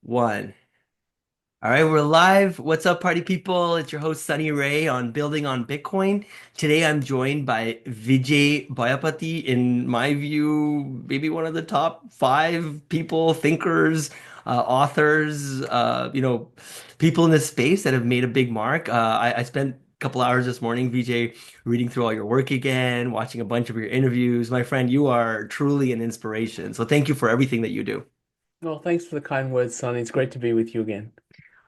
One. All right, we're live. What's up, party people? It's your host, Sunny Ray on Building on Bitcoin. Today, I'm joined by Vijay Boyapati. In my view, maybe one of the top five people, thinkers, authors, people in this space that have made a big mark. I spent a couple hours this morning, Vijay, reading through all your work again, watching a bunch of your interviews. My friend, you are truly an inspiration. So thank you for everything that you do. Well, thanks for the kind words, son. It's great to be with you again.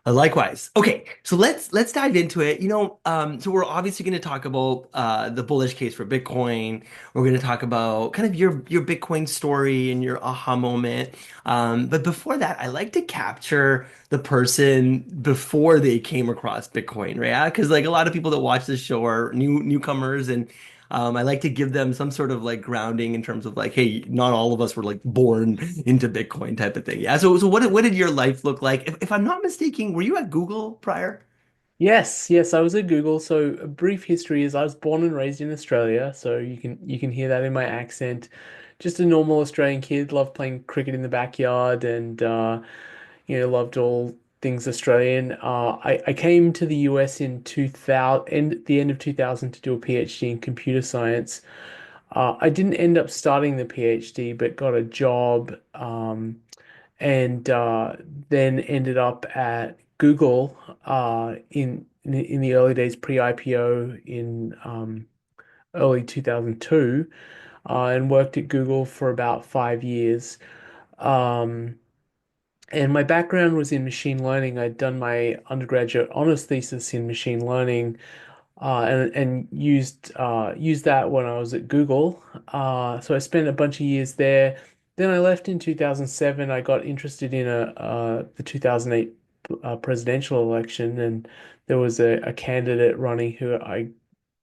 Likewise. Okay, so let's dive into it. So we're obviously going to talk about the bullish case for Bitcoin. We're going to talk about kind of your Bitcoin story and your aha moment. But before that, I like to capture the person before they came across Bitcoin, right? Because like a lot of people that watch this show are newcomers, and I like to give them some sort of like grounding in terms of like, hey, not all of us were like born into Bitcoin type of thing. Yeah. So what did your life look like? If I'm not mistaken, were you at Google prior? Yes, I was at Google. So a brief history is I was born and raised in Australia, so you can hear that in my accent. Just a normal Australian kid, loved playing cricket in the backyard and loved all things Australian. I came to the US in 2000 and the end of 2000 to do a PhD in computer science. I didn't end up starting the PhD, but got a job. And then ended up at Google in the early days pre-IPO in early 2002, and worked at Google for about 5 years. Um, and my background was in machine learning. I'd done my undergraduate honors thesis in machine learning, and used that when I was at Google. So I spent a bunch of years there. Then I left in 2007. I got interested in the 2008 presidential election, and there was a candidate running who I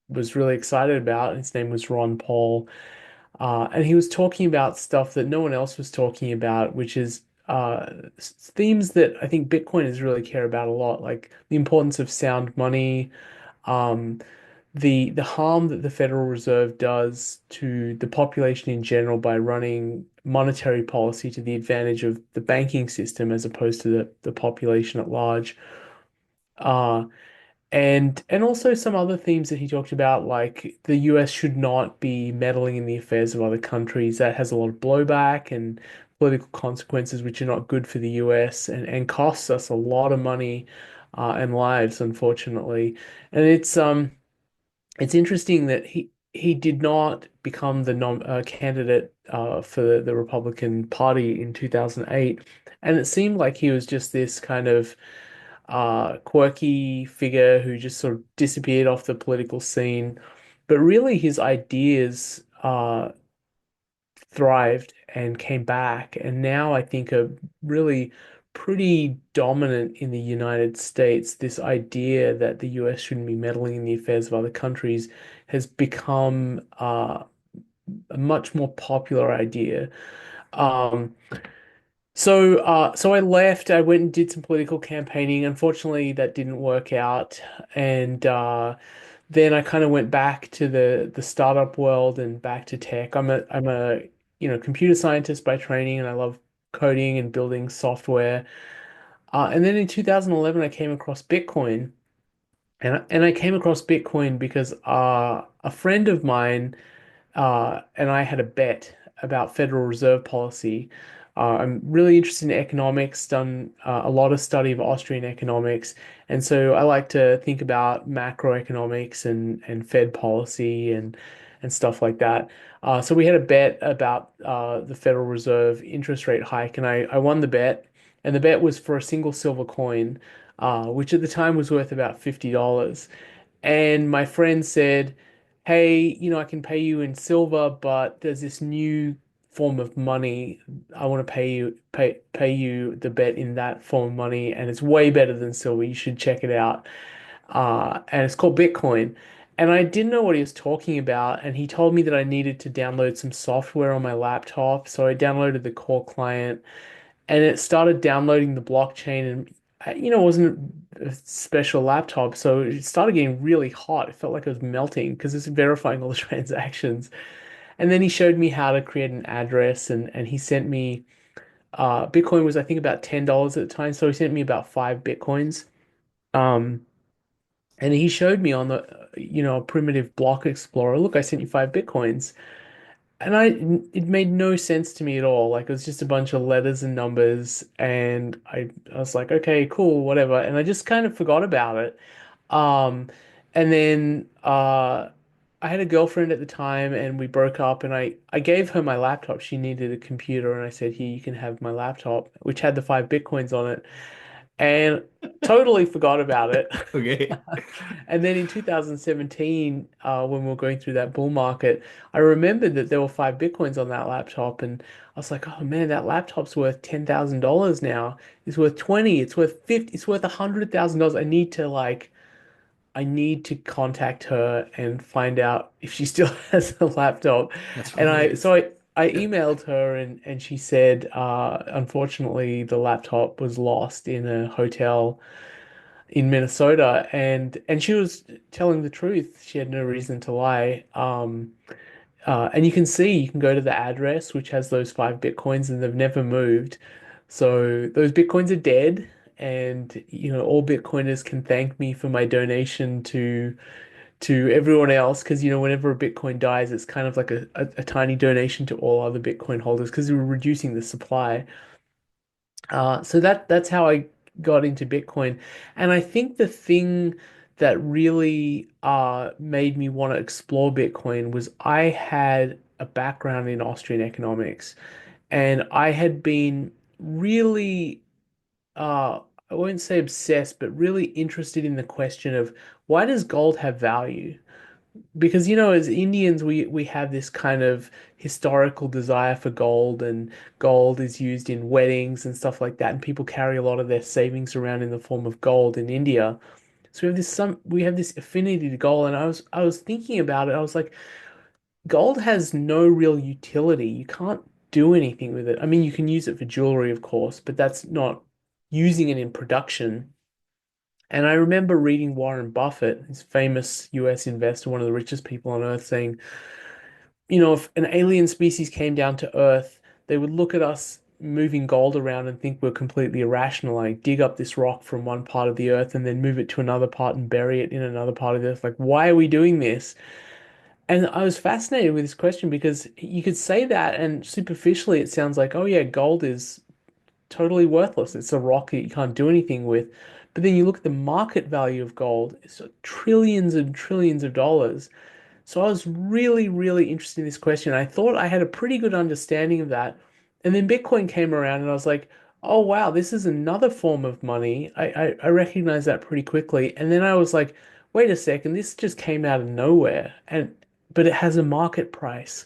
was really excited about. His name was Ron Paul, and he was talking about stuff that no one else was talking about, which is themes that I think Bitcoiners really care about a lot, like the importance of sound money, um, the harm that the Federal Reserve does to the population in general by running monetary policy to the advantage of the banking system as opposed to the population at large. Uh, and also some other themes that he talked about, like the US should not be meddling in the affairs of other countries. That has a lot of blowback and political consequences, which are not good for the US and costs us a lot of money and lives, unfortunately. And it's interesting that he did not become the nom candidate for the Republican Party in 2008, and it seemed like he was just this kind of quirky figure who just sort of disappeared off the political scene. But really, his ideas thrived and came back, and now I think are really pretty dominant in the United States. This idea that the US shouldn't be meddling in the affairs of other countries has become a much more popular idea. Um, so I left. I went and did some political campaigning. Unfortunately, that didn't work out, and then I kind of went back to the startup world and back to tech. I'm a computer scientist by training, and I love coding and building software. And then in 2011, I came across Bitcoin, and I came across Bitcoin because a friend of mine and I had a bet about Federal Reserve policy. I'm really interested in economics, done a lot of study of Austrian economics, and so I like to think about macroeconomics and Fed policy and stuff like that. So we had a bet about the Federal Reserve interest rate hike, and I won the bet, and the bet was for a single silver coin, which at the time was worth about $50. And my friend said, hey, I can pay you in silver, but there's this new form of money. I want to pay you the bet in that form of money, and it's way better than silver. You should check it out. And it's called Bitcoin. And I didn't know what he was talking about, and he told me that I needed to download some software on my laptop. So I downloaded the core client, and it started downloading the blockchain, and it wasn't a special laptop, so it started getting really hot. It felt like it was melting because it's verifying all the transactions. And then he showed me how to create an address, and he sent me Bitcoin was, I think, about $10 at the time. So he sent me about five Bitcoins. Um, and he showed me on a primitive block explorer, look, I sent you five Bitcoins. And it made no sense to me at all. Like it was just a bunch of letters and numbers, and I was like, okay, cool, whatever. And I just kind of forgot about it. Um, and then I had a girlfriend at the time, and we broke up. And I gave her my laptop. She needed a computer, and I said, here, you can have my laptop, which had the five Bitcoins on it, and totally forgot about it. Okay. And then in 2017, when we were going through that bull market, I remembered that there were five Bitcoins on that laptop, and I was like, "Oh man, that laptop's worth $10,000 now. It's worth 20. It's worth 50. It's worth $100,000. I need to contact her and find out if she still has a laptop." That's And hilarious. I emailed her, and she said, unfortunately, the laptop was lost in a hotel in Minnesota, and she was telling the truth. She had no reason to lie. And you can go to the address which has those five Bitcoins, and they've never moved. So those Bitcoins are dead, and all Bitcoiners can thank me for my donation to everyone else, because whenever a Bitcoin dies, it's kind of like a tiny donation to all other Bitcoin holders because we're reducing the supply. So that's how I got into Bitcoin. And I think the thing that really made me want to explore Bitcoin was I had a background in Austrian economics, and I had been really I won't say obsessed, but really interested in the question of why does gold have value? Because as Indians we have this kind of historical desire for gold, and gold is used in weddings and stuff like that, and people carry a lot of their savings around in the form of gold in India. So we have this affinity to gold, and I was thinking about it. I was like, gold has no real utility. You can't do anything with it. I mean, you can use it for jewelry, of course, but that's not using it in production. And I remember reading Warren Buffett, this famous US investor, one of the richest people on earth, saying, if an alien species came down to Earth, they would look at us moving gold around and think we're completely irrational, like dig up this rock from one part of the Earth and then move it to another part and bury it in another part of the Earth. Like, why are we doing this? And I was fascinated with this question because you could say that, and superficially it sounds like, oh yeah, gold is totally worthless. It's a rock that you can't do anything with. But then you look at the market value of gold, it's trillions and trillions of dollars. So I was really, really interested in this question. I thought I had a pretty good understanding of that. And then Bitcoin came around, and I was like, oh wow, this is another form of money. I recognized that pretty quickly. And then I was like, wait a second, this just came out of nowhere. But it has a market price.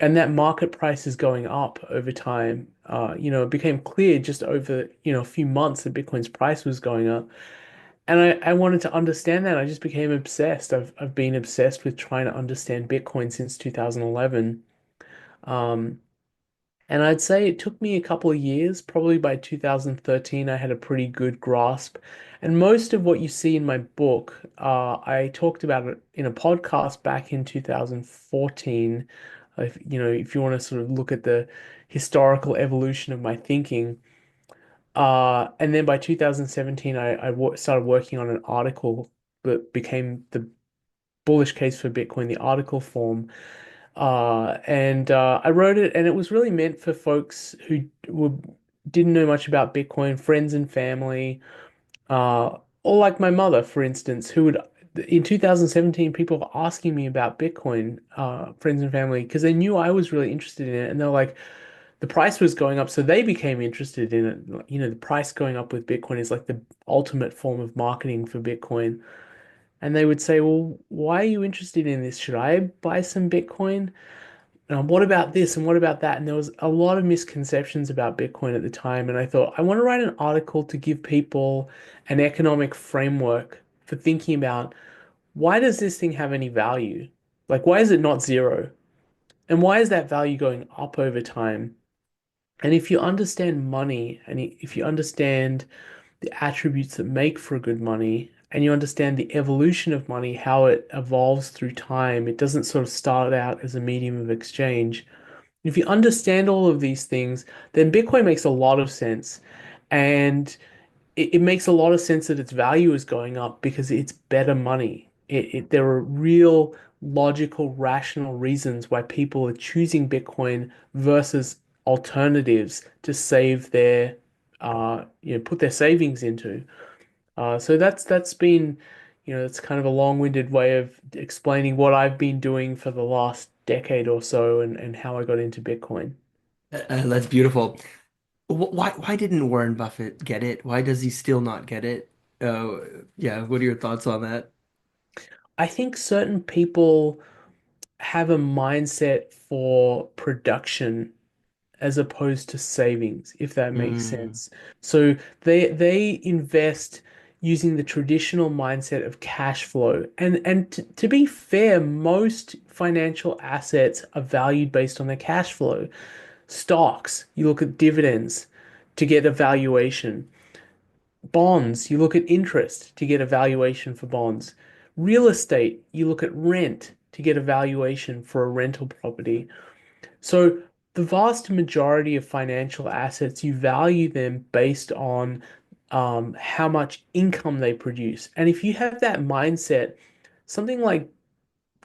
And that market price is going up over time. It became clear just over, a few months that Bitcoin's price was going up. And I wanted to understand that. I just became obsessed. I've been obsessed with trying to understand Bitcoin since 2011. Um, and I'd say it took me a couple of years. Probably by 2013, I had a pretty good grasp. And most of what you see in my book, I talked about it in a podcast back in 2014. If you want to sort of look at the historical evolution of my thinking. And then by 2017, I started working on an article that became the bullish case for Bitcoin, the article form. And I wrote it, and it was really meant for folks who didn't know much about Bitcoin, friends and family, or like my mother, for instance, who would, in 2017, people were asking me about Bitcoin, friends and family, because they knew I was really interested in it. And they're like, the price was going up, so they became interested in it. The price going up with Bitcoin is like the ultimate form of marketing for Bitcoin. And they would say, well, why are you interested in this? Should I buy some Bitcoin? What about this and what about that? And there was a lot of misconceptions about Bitcoin at the time. And I thought, I want to write an article to give people an economic framework for thinking about, why does this thing have any value? Like, why is it not zero? And why is that value going up over time? And if you understand money, and if you understand the attributes that make for good money, and you understand the evolution of money, how it evolves through time, it doesn't sort of start out as a medium of exchange. If you understand all of these things, then Bitcoin makes a lot of sense. And it makes a lot of sense that its value is going up because it's better money. There are real logical, rational reasons why people are choosing Bitcoin versus alternatives to save their, put their savings into. So that's been, it's kind of a long-winded way of explaining what I've been doing for the last decade or so and how I got into Bitcoin. That's beautiful. Why didn't Warren Buffett get it? Why does he still not get it? Uh, yeah, what are your thoughts on that? I think certain people have a mindset for production as opposed to savings, if that makes Mm, sense. So they invest using the traditional mindset of cash flow. And to be fair, most financial assets are valued based on their cash flow. Stocks, you look at dividends to get a valuation. Bonds, you look at interest to get a valuation for bonds. Real estate, you look at rent to get a valuation for a rental property. So the vast majority of financial assets, you value them based on how much income they produce. And if you have that mindset, something like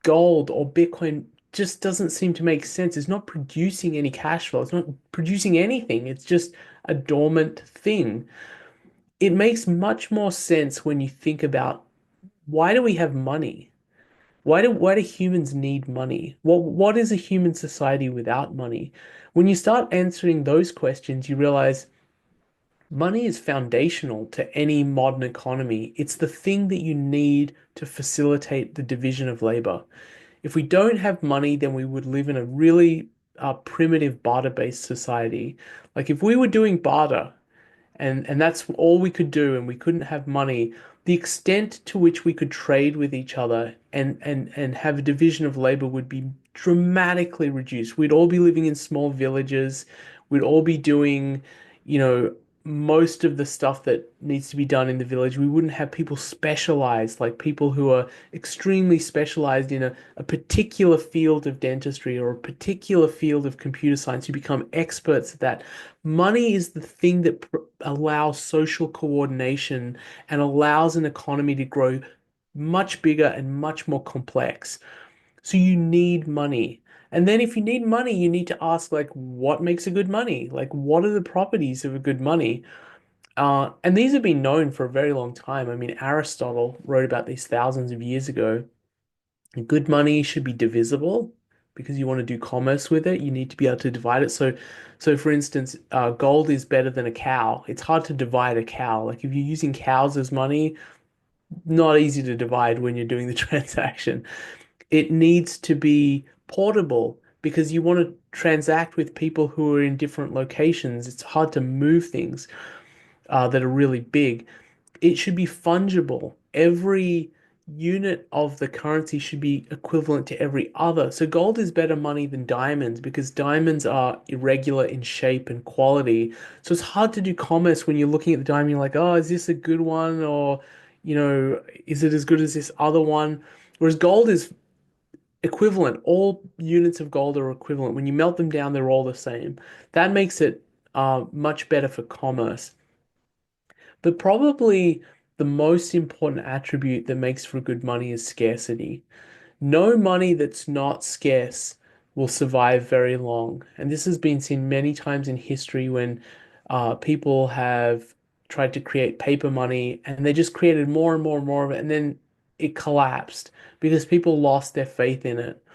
gold or Bitcoin just doesn't seem to make sense. It's not producing any cash flow. It's not producing anything. It's just a dormant thing. It makes much more sense when you think about why do we have money? Why do humans need money? What is a human society without money? When you start answering those questions, you realize money is foundational to any modern economy. It's the thing that you need to facilitate the division of labor. If we don't have money, then we would live in a really primitive barter-based society. Like if we were doing barter, and that's all we could do and we couldn't have money, the extent to which we could trade with each other and have a division of labor would be dramatically reduced. We'd all be living in small villages. We'd all be doing, you know, most of the stuff that needs to be done in the village. We wouldn't have people specialized, like people who are extremely specialized in a particular field of dentistry or a particular field of computer science who become experts at that. Money is the thing that allows social coordination and allows an economy to grow much bigger and much more complex. So you need money. And then if you need money, you need to ask like what makes a good money? Like what are the properties of a good money? And these have been known for a very long time. I mean, Aristotle wrote about these thousands of years ago. Good money should be divisible because you want to do commerce with it. You need to be able to divide it. So for instance, gold is better than a cow. It's hard to divide a cow. Like if you're using cows as money, not easy to divide when you're doing the transaction. It needs to be portable because you want to transact with people who are in different locations. It's hard to move things that are really big. It should be fungible. Every unit of the currency should be equivalent to every other. So gold is better money than diamonds because diamonds are irregular in shape and quality. So it's hard to do commerce when you're looking at the diamond, you're like, oh, is this a good one? Or, is it as good as this other one? Whereas gold is equivalent. All units of gold are equivalent. When you melt them down, they're all the same. That makes it much better for commerce. But probably the most important attribute that makes for good money is scarcity. No money that's not scarce will survive very long. And this has been seen many times in history when people have tried to create paper money and they just created more and more and more of it. And then it collapsed because people lost their faith in it.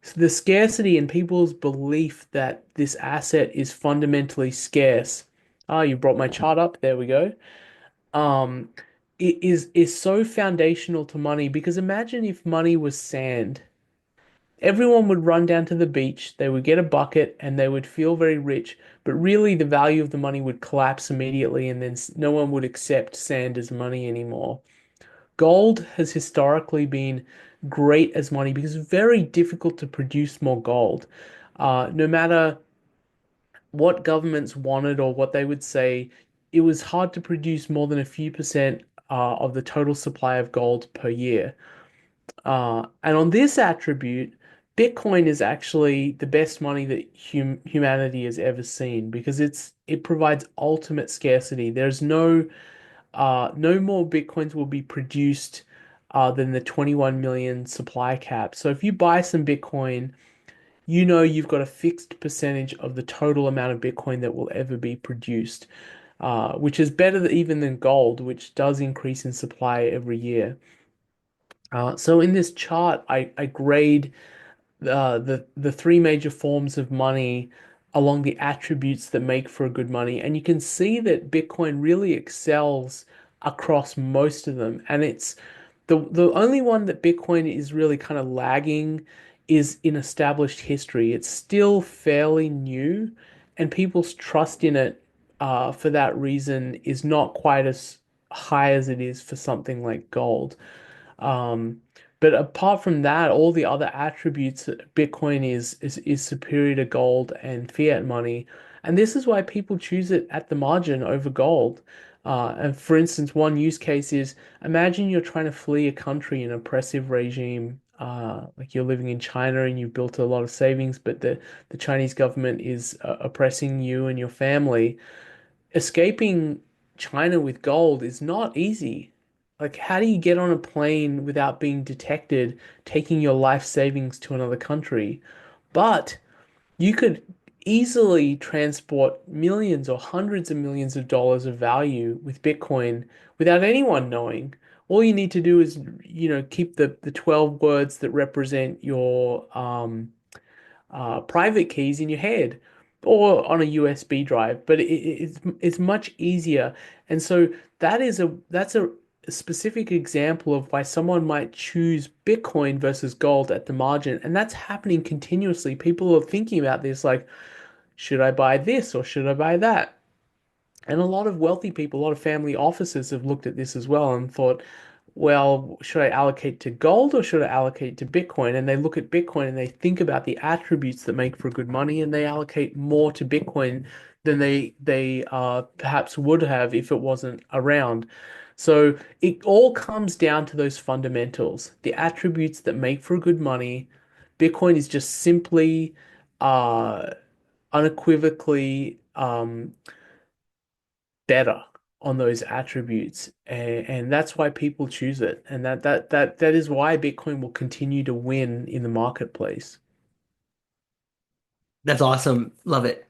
So the scarcity and people's belief that this asset is fundamentally scarce. Ah, you brought my chart up. There we go. um it is so foundational to money because imagine if money was sand. Everyone would run down to the beach, they would get a bucket and they would feel very rich, but really the value of the money would collapse immediately and then no one would accept sand as money anymore. Gold has historically been great as money because it's very difficult to produce more gold. No matter what governments wanted or what they would say, it was hard to produce more than a few percent of the total supply of gold per year. And on this attribute, Bitcoin is actually the best money that humanity has ever seen because it provides ultimate scarcity. There's no more Bitcoins will be produced than the 21 million supply cap. So if you buy some Bitcoin, you know you've got a fixed percentage of the total amount of Bitcoin that will ever be produced, which is better even than gold, which does increase in supply every year. So in this chart, I grade the three major forms of money along the attributes that make for a good money, and you can see that Bitcoin really excels across most of them. And it's the only one that Bitcoin is really kind of lagging is in established history. It's still fairly new, and people's trust in it for that reason is not quite as high as it is for something like gold. Um, but apart from that, all the other attributes, Bitcoin is superior to gold and fiat money, and this is why people choose it at the margin over gold. And for instance, one use case is imagine you're trying to flee a country, an oppressive regime, like you're living in China and you've built a lot of savings, but the Chinese government is oppressing you and your family. Escaping China with gold is not easy. Like, how do you get on a plane without being detected, taking your life savings to another country? But you could easily transport millions or hundreds of millions of dollars of value with Bitcoin without anyone knowing. All you need to do is, keep the 12 words that represent your private keys in your head or on a USB drive, but it's much easier. And so that's a specific example of why someone might choose Bitcoin versus gold at the margin. And that's happening continuously. People are thinking about this like, should I buy this or should I buy that? And a lot of wealthy people, a lot of family offices have looked at this as well and thought, well, should I allocate to gold or should I allocate to Bitcoin? And they look at Bitcoin and they think about the attributes that make for good money and they allocate more to Bitcoin than they perhaps would have if it wasn't around. So it all comes down to those fundamentals, the attributes that make for good money. Bitcoin is just simply uh, unequivocally better on those attributes, and that's why people choose it, and that is why Bitcoin will continue to win in the marketplace. That's awesome. Love it.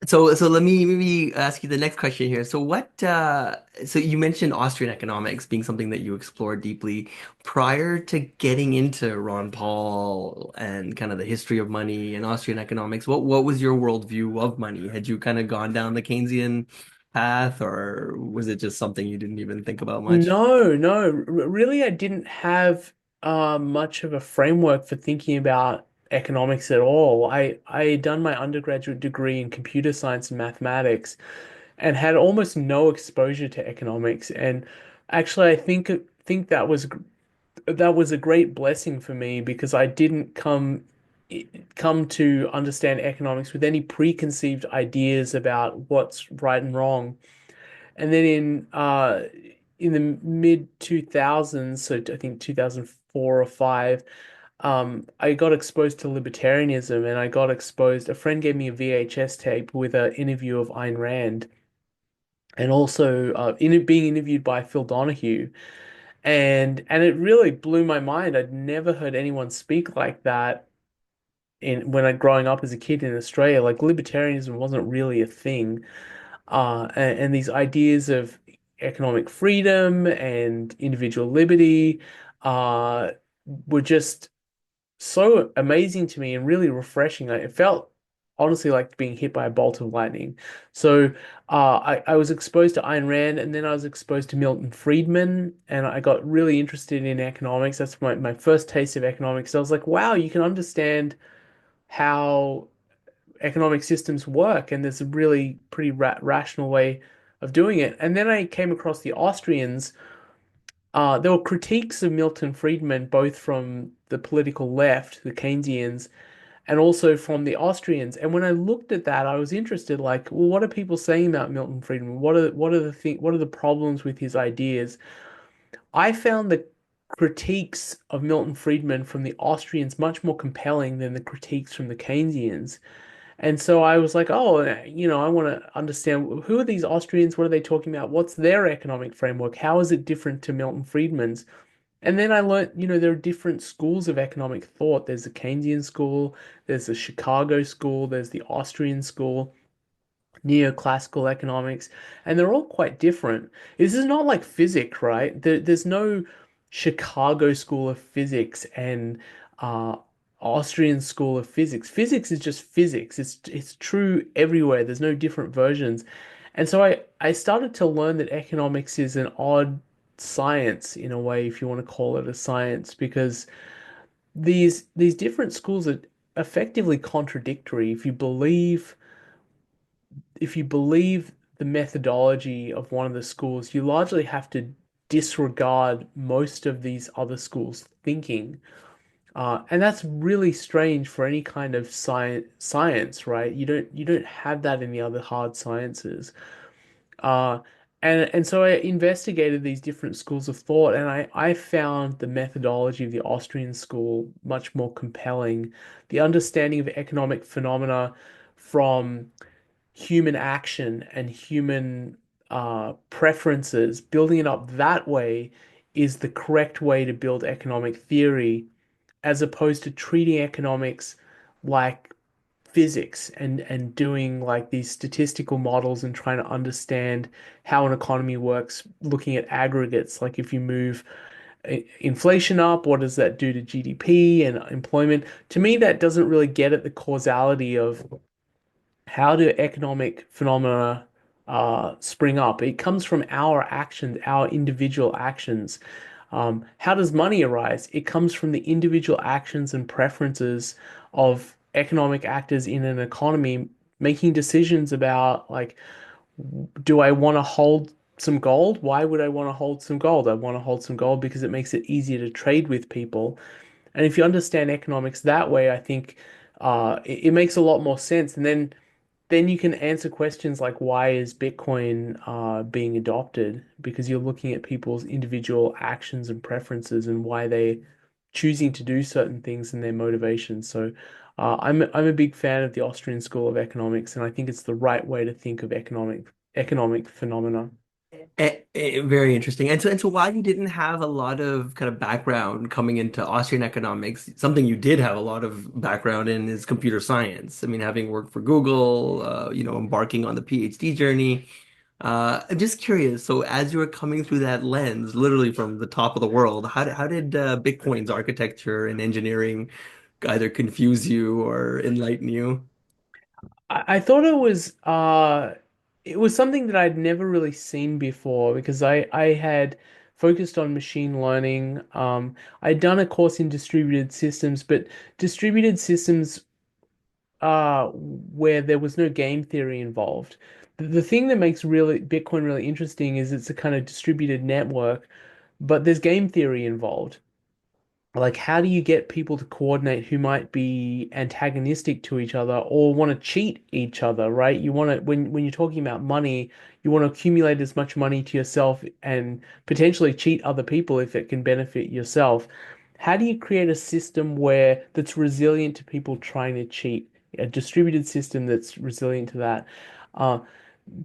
So let me maybe ask you the next question here. So you mentioned Austrian economics being something that you explored deeply prior to getting into Ron Paul and kind of the history of money and Austrian economics. What was your worldview of money? Had you kind of gone down the Keynesian path, or was it just something you didn't even think about much? No, no, really, I didn't have much of a framework for thinking about economics at all. I had done my undergraduate degree in computer science and mathematics, and had almost no exposure to economics. And actually, I think that was a great blessing for me because I didn't come to understand economics with any preconceived ideas about what's right and wrong. And then in the mid 2000s, so I think 2004 or 5, I got exposed to libertarianism and I got exposed. A friend gave me a VHS tape with an interview of Ayn Rand and also in it being interviewed by Phil Donahue. And it really blew my mind. I'd never heard anyone speak like that in when I growing up as a kid in Australia. Like libertarianism wasn't really a thing. And these ideas of economic freedom and individual liberty uh, were just so amazing to me and really refreshing. It felt honestly like being hit by a bolt of lightning. So I was exposed to Ayn Rand and then I was exposed to Milton Friedman and I got really interested in economics. That's my first taste of economics. I was like, wow, you can understand how economic systems work and there's a really pretty rational way of doing it. And then I came across the Austrians. There were critiques of Milton Friedman, both from the political left, the Keynesians, and also from the Austrians. And when I looked at that, I was interested, like, well, what are people saying about Milton Friedman? What are the problems with his ideas? I found that. critiques of Milton Friedman from the Austrians much more compelling than the critiques from the Keynesians. And so I was like, oh, I want to understand who are these Austrians? What are they talking about? What's their economic framework? How is it different to Milton Friedman's? And then I learned, there are different schools of economic thought. There's the Keynesian school, there's the Chicago school, there's the Austrian school, neoclassical economics, and they're all quite different. This is not like physics, right? There's no Chicago School of Physics and uh, Austrian School of Physics. Physics is just physics. It's true everywhere. There's no different versions. And so I started to learn that economics is an odd science in a way, if you want to call it a science, because these different schools are effectively contradictory. If you believe the methodology of one of the schools, you largely have to disregard most of these other schools' thinking. And that's really strange for any kind of science, right? You don't have that in the other hard sciences. Uh, and so I investigated these different schools of thought, and I found the methodology of the Austrian school much more compelling. The understanding of economic phenomena from human action and human preferences, building it up that way is the correct way to build economic theory, as opposed to treating economics like physics and doing like these statistical models and trying to understand how an economy works, looking at aggregates, like if you move inflation up, what does that do to GDP and employment? To me, that doesn't really get at the causality of how do economic phenomena spring up? It comes from our actions, our individual actions. How does money arise? It comes from the individual actions and preferences of economic actors in an economy making decisions about, like, do I want to hold some gold? Why would I want to hold some gold? I want to hold some gold because it makes it easier to trade with people. And if you understand economics that way, I think it makes a lot more sense. And then you can answer questions like, why is Bitcoin being adopted? Because you're looking at people's individual actions and preferences and why they're choosing to do certain things and their motivations. So I'm a big fan of the Austrian School of Economics, and I think it's the right way to think of economic phenomena. Very interesting. And so while you didn't have a lot of kind of background coming into Austrian economics, something you did have a lot of background in is computer science. I mean, having worked for Google, embarking on the PhD journey. I'm just curious. So as you were coming through that lens, literally from the top of the world, how did Bitcoin's architecture and engineering either confuse you or enlighten you? I thought it was something that I'd never really seen before because I had focused on machine learning. I'd done a course in distributed systems, but distributed systems where there was no game theory involved. The thing that makes really Bitcoin really interesting is it's a kind of distributed network, but there's game theory involved. Like, how do you get people to coordinate who might be antagonistic to each other or want to cheat each other, right? You want to, when you're talking about money, you want to accumulate as much money to yourself and potentially cheat other people if it can benefit yourself. How do you create a system where that's resilient to people trying to cheat? A distributed system that's resilient to that. Uh,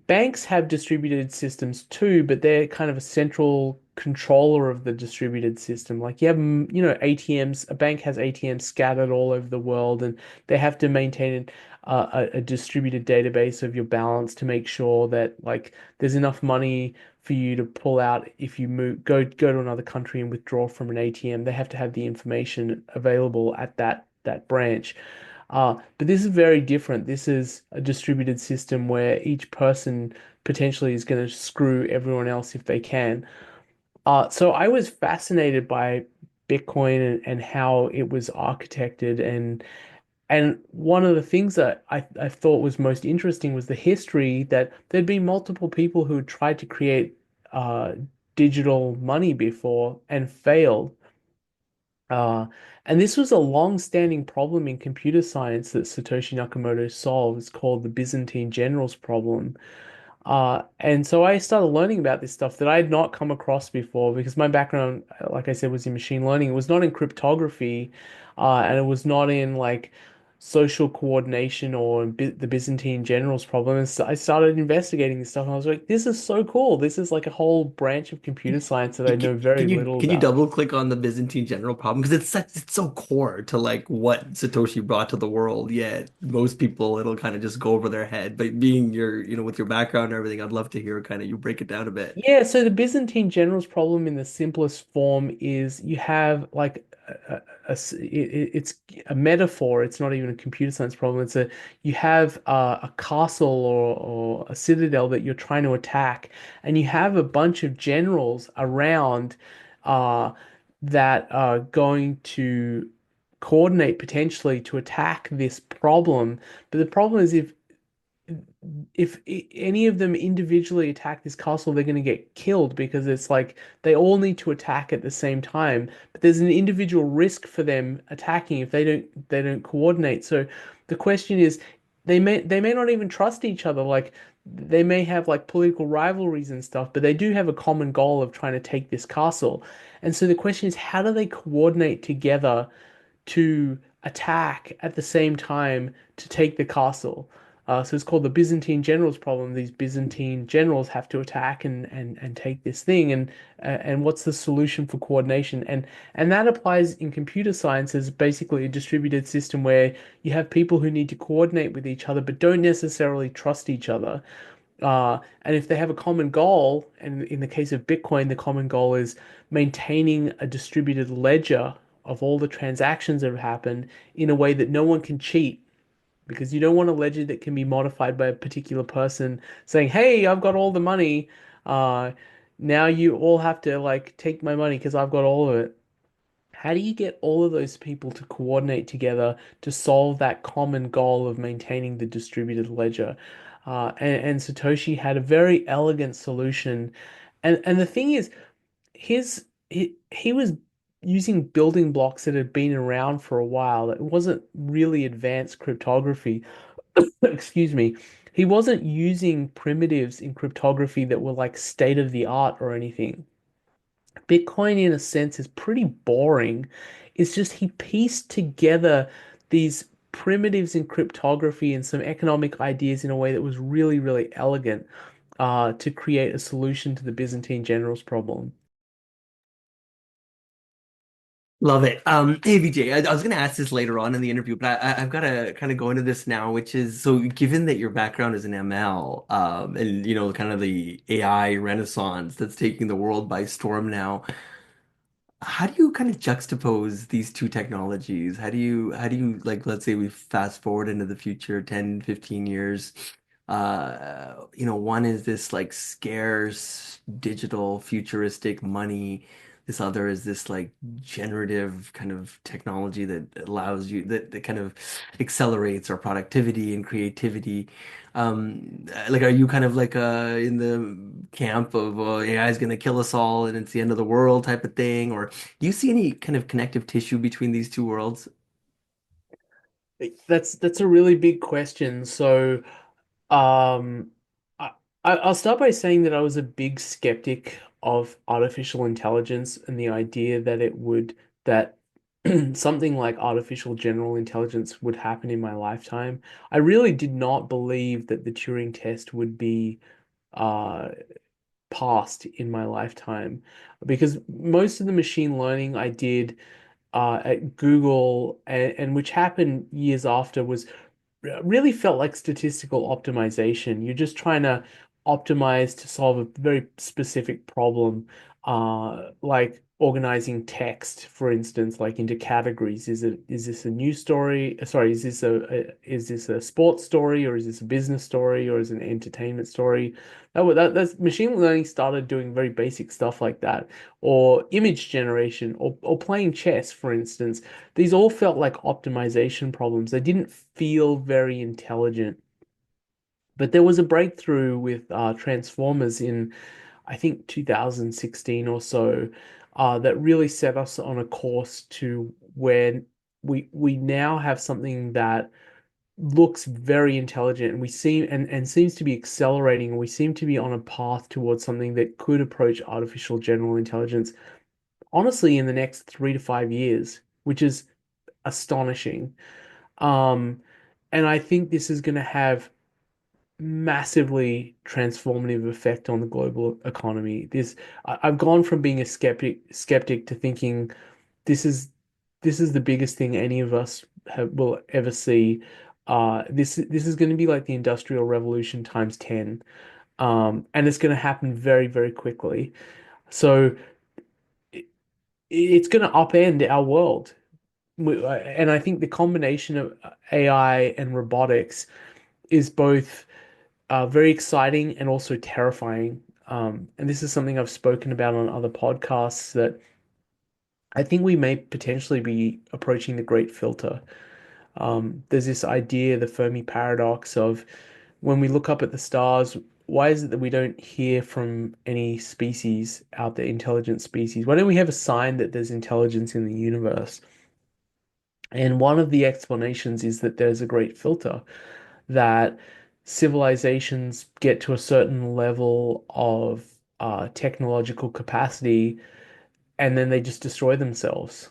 Banks have distributed systems too, but they're kind of a central controller of the distributed system. Like you have, ATMs, a bank has ATMs scattered all over the world, and they have to maintain a distributed database of your balance to make sure that like there's enough money for you to pull out if you go to another country and withdraw from an ATM. They have to have the information available at that branch. But this is very different. This is a distributed system where each person potentially is going to screw everyone else if they can. So I was fascinated by Bitcoin and how it was architected, and one of the things that I thought was most interesting was the history that there'd been multiple people who had tried to create uh, digital money before and failed. Uh, and this was a long-standing problem in computer science that Satoshi Nakamoto solved. It's called the Byzantine generals problem. And so I started learning about this stuff that I had not come across before because my background, like I said, was in machine learning. It was not in cryptography, and it was not in like social coordination or the Byzantine generals problem. And so I started investigating this stuff, and I was like, this is so cool. This is like a whole branch of computer science that I know very little Can you about. double click on the Byzantine general problem? Because it's so core to like what Satoshi brought to the world. Yet most people it'll kind of just go over their head. But being your, with your background and everything, I'd love to hear kind of you break it down a bit. Yeah, so the Byzantine generals problem in the simplest form is you have like it's a metaphor. It's not even a computer science problem. You have a castle or a citadel that you're trying to attack, and you have a bunch of generals around uh, that are going to coordinate potentially to attack this problem. But the problem is if any of them individually attack this castle, they're going to get killed because it's like they all need to attack at the same time. But there's an individual risk for them attacking if they don't coordinate. So the question is, they may not even trust each other. Like they may have like political rivalries and stuff, but they do have a common goal of trying to take this castle. And so the question is, how do they coordinate together to attack at the same time to take the castle? So it's called the Byzantine generals problem. These Byzantine generals have to attack and take this thing, and what's the solution for coordination? And that applies in computer science as basically a distributed system where you have people who need to coordinate with each other but don't necessarily trust each other. And if they have a common goal, and in the case of Bitcoin, the common goal is maintaining a distributed ledger of all the transactions that have happened in a way that no one can cheat, because you don't want a ledger that can be modified by a particular person saying, "Hey, I've got all the money. Uh, now you all have to like take my money because I've got all of it." How do you get all of those people to coordinate together to solve that common goal of maintaining the distributed ledger? And Satoshi had a very elegant solution. And the thing is, he was using building blocks that had been around for a while. It wasn't really advanced cryptography. Excuse me. He wasn't using primitives in cryptography that were like state of the art or anything. Bitcoin, in a sense, is pretty boring. It's just he pieced together these primitives in cryptography and some economic ideas in a way that was really, really elegant to create a solution to the Byzantine generals problem. Love it. Hey Vijay, I was going to ask this later on in the interview, but I've got to kind of go into this now, which is so given that your background is in ML, and kind of the AI renaissance that's taking the world by storm now. How do you kind of juxtapose these two technologies? How do you like, let's say we fast forward into the future, 10, 15 years. One is this like scarce digital futuristic money. This other is this like generative kind of technology that allows you that kind of accelerates our productivity and creativity. Like, are you kind of like in the camp of AI is going to kill us all and it's the end of the world type of thing, or do you see any kind of connective tissue between these two worlds? That's a really big question. So, um, I, I'll start by saying that I was a big skeptic of artificial intelligence and the idea that that something like artificial general intelligence would happen in my lifetime. I really did not believe that the Turing test would be uh, passed in my lifetime because most of the machine learning I did at Google, and which happened years after, was really felt like statistical optimization. You're just trying to optimize to solve a very specific problem, like organizing text, for instance, like into categories. Is this a news story? Sorry, is this a sports story, or is this a business story, or is it an entertainment story? That's machine learning started doing very basic stuff like that, or image generation, or playing chess, for instance. These all felt like optimization problems. They didn't feel very intelligent. But there was a breakthrough with Transformers in, I think, 2016 or so, that really set us on a course to where we now have something that looks very intelligent, and we seem and seems to be accelerating, and we seem to be on a path towards something that could approach artificial general intelligence, honestly, in the next 3 to 5 years, which is astonishing. Um, and I think this is going to have massively transformative effect on the global economy. I've gone from being a skeptic to thinking this is this is the biggest thing any of us will ever see. This is going to be like the Industrial Revolution times 10. And it's going to happen very, very quickly. So it, it's going to upend our world. And I think the combination of AI and robotics is both very exciting and also terrifying. And this is something I've spoken about on other podcasts that I think we may potentially be approaching the great filter. There's this idea, the Fermi paradox of when we look up at the stars, why is it that we don't hear from any species out there, intelligent species? Why don't we have a sign that there's intelligence in the universe? And one of the explanations is that there's a great filter, that civilizations get to a certain level of technological capacity and then they just destroy themselves.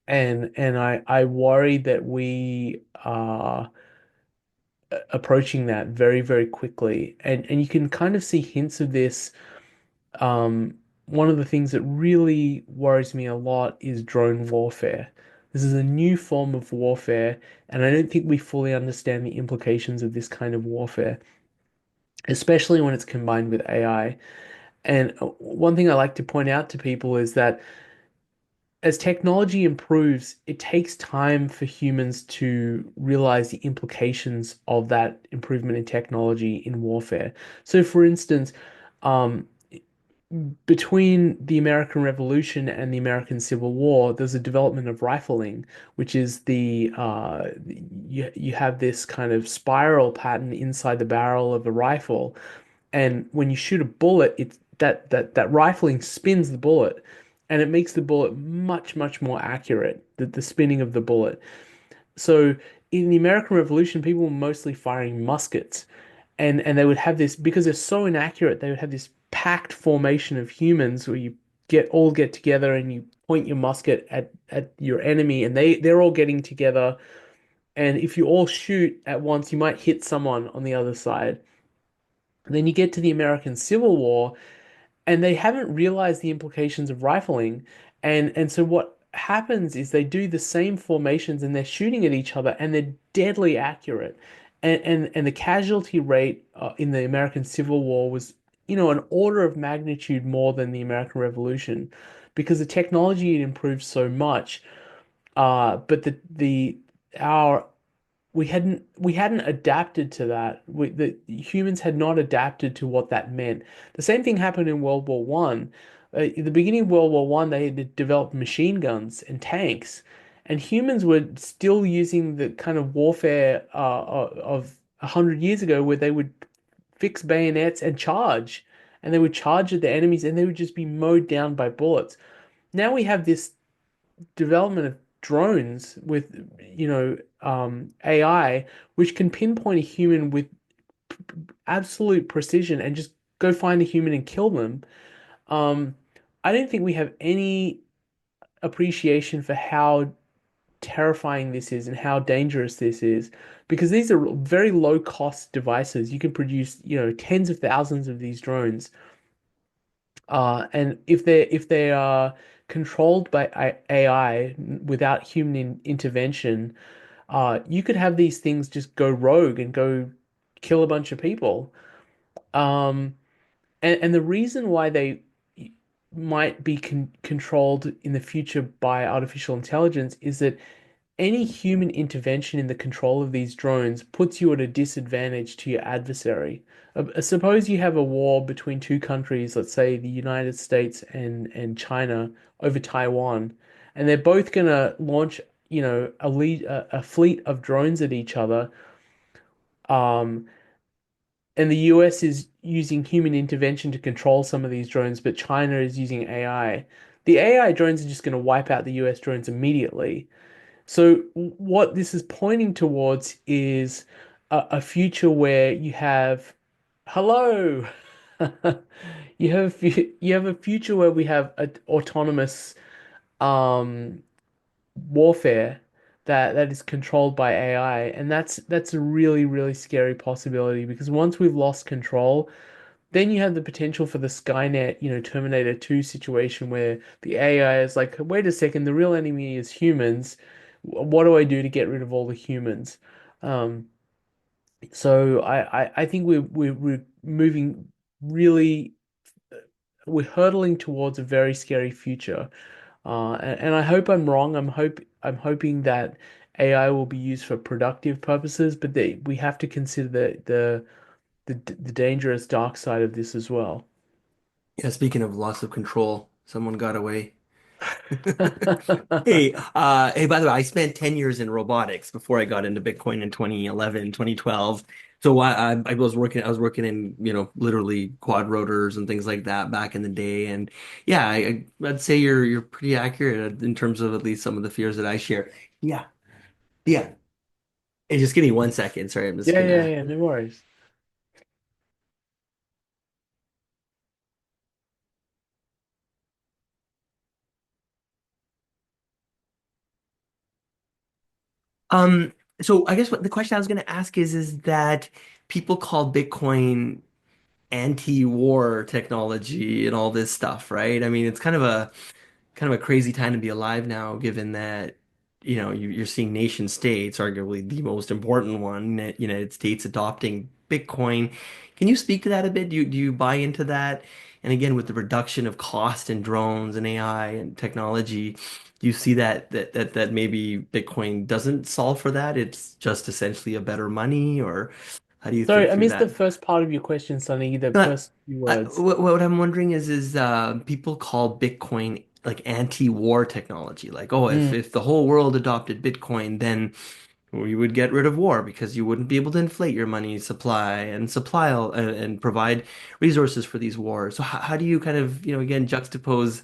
And I worry that we are approaching that very, very quickly. And you can kind of see hints of this. Um, One of the things that really worries me a lot is drone warfare. This is a new form of warfare, and I don't think we fully understand the implications of this kind of warfare, especially when it's combined with AI. And one thing I like to point out to people is that as technology improves, it takes time for humans to realize the implications of that improvement in technology in warfare. So, for instance, um, between the American Revolution and the American Civil War, there's a development of rifling, which is you have this kind of spiral pattern inside the barrel of a rifle, and when you shoot a bullet, it's that rifling spins the bullet, and it makes the bullet much, much more accurate, the spinning of the bullet. So in the American Revolution, people were mostly firing muskets, and they would have this because they're so inaccurate. They would have this packed formation of humans where you get together and you point your musket at your enemy, and they're all getting together. And if you all shoot at once, you might hit someone on the other side. And then you get to the American Civil War, and they haven't realized the implications of rifling. And so what happens is they do the same formations and they're shooting at each other and they're deadly accurate. And the casualty rate in the American Civil War was, an order of magnitude more than the American Revolution because the technology had improved so much. But the our we hadn't adapted to that. The humans had not adapted to what that meant. The same thing happened in World War One. In the beginning of World War One, they had developed machine guns and tanks, and humans were still using the kind of warfare of 100 years ago, where they would fix bayonets and charge, and they would charge at the enemies, and they would just be mowed down by bullets. Now we have this development of drones with AI, which can pinpoint a human with absolute precision and just go find a human and kill them. um, I don't think we have any appreciation for how terrifying this is and how dangerous this is, because these are very low cost devices. You can produce, tens of thousands of these drones. And if they are controlled by AI without human intervention, you could have these things just go rogue and go kill a bunch of people. Um, and the reason why they might be controlled in the future by artificial intelligence is that any human intervention in the control of these drones puts you at a disadvantage to your adversary. Suppose you have a war between two countries, let's say the United States and China over Taiwan, and they're both going to launch, a fleet of drones at each other. Um, and the US is using human intervention to control some of these drones, but China is using AI. The AI drones are just going to wipe out the US drones immediately. So what this is pointing towards is a future where you have, hello, you have a future where we have a, autonomous um, warfare that is controlled by AI, and that's a really really scary possibility because once we've lost control, then you have the potential for the Skynet, Terminator 2 situation where the AI is like, wait a second, the real enemy is humans. What do I do to get rid of all the humans? Um, so I think we're moving really, we're hurtling towards a very scary future. And I hope I'm wrong. I'm hoping that AI will be used for productive purposes, but we have to consider the dangerous dark side of this as well. Yeah, speaking of loss of control, someone got away. Hey, by the way, I spent 10 years in robotics before I got into Bitcoin in 2011, 2012. So I was working in, literally quad rotors and things like that back in the day. And yeah, I'd say you're pretty accurate in terms of at least some of the fears that I share. Yeah. Yeah. Hey, just give me 1 second. Sorry, I'm just Yeah, yeah, gonna. yeah, no worries. Um, so I guess what the question I was gonna ask is that people call Bitcoin anti-war technology and all this stuff, right? I mean, it's kind of a crazy time to be alive now, given that, you're seeing nation states, arguably the most important one, United States adopting Bitcoin. Can you speak to that a bit? Do you buy into that? And again, with the reduction of cost in drones and AI and technology, do you see that maybe Bitcoin doesn't solve for that? It's just essentially a better money, or how do you think Sorry, I through missed the that? first part of your question, Sonny, the Uh, first few words. what I'm wondering is people call Bitcoin like anti-war technology. Like, oh, if Mm. if the whole world adopted Bitcoin, then we would get rid of war because you wouldn't be able to inflate your money supply and and provide resources for these wars. So how do you kind of, again, juxtapose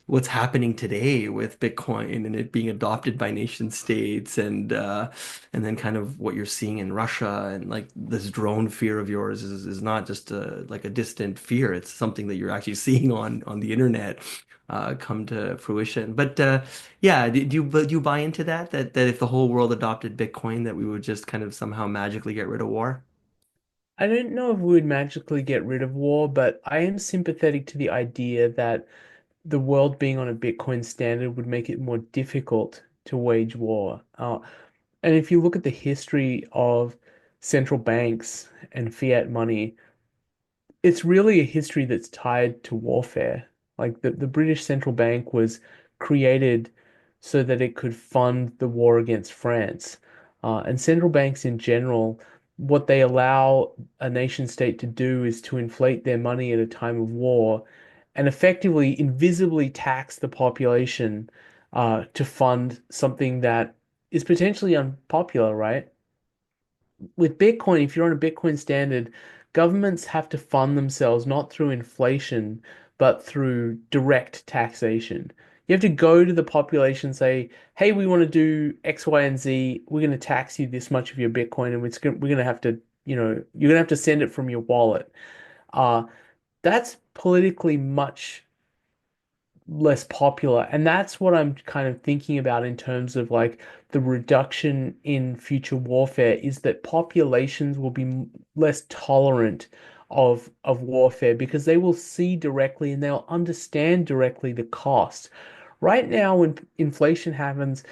what's happening today with Bitcoin and it being adopted by nation states and then kind of what you're seeing in Russia and like this drone fear of yours is not just like a distant fear. It's something that you're actually seeing on the internet come to fruition. But yeah, do you buy into that if the whole world adopted Bitcoin that we would just kind of somehow magically get rid of war? I don't know if we would magically get rid of war, but I am sympathetic to the idea that the world being on a Bitcoin standard would make it more difficult to wage war. And if you look at the history of central banks and fiat money, it's really a history that's tied to warfare. Like the British Central Bank was created so that it could fund the war against France. And central banks in general, what they allow a nation state to do is to inflate their money at a time of war and effectively invisibly tax the population to fund something that is potentially unpopular, right? With Bitcoin, if you're on a Bitcoin standard, governments have to fund themselves not through inflation, but through direct taxation. You have to go to the population, say, hey, we want to do X, Y, and Z. We're going to tax you this much of your Bitcoin, and we're going to have to, you're going to have to send it from your wallet. Uh, that's politically much less popular. And that's what I'm kind of thinking about in terms of like the reduction in future warfare is that populations will be less tolerant of warfare because they will see directly and they'll understand directly the cost. Right now, when inflation happens,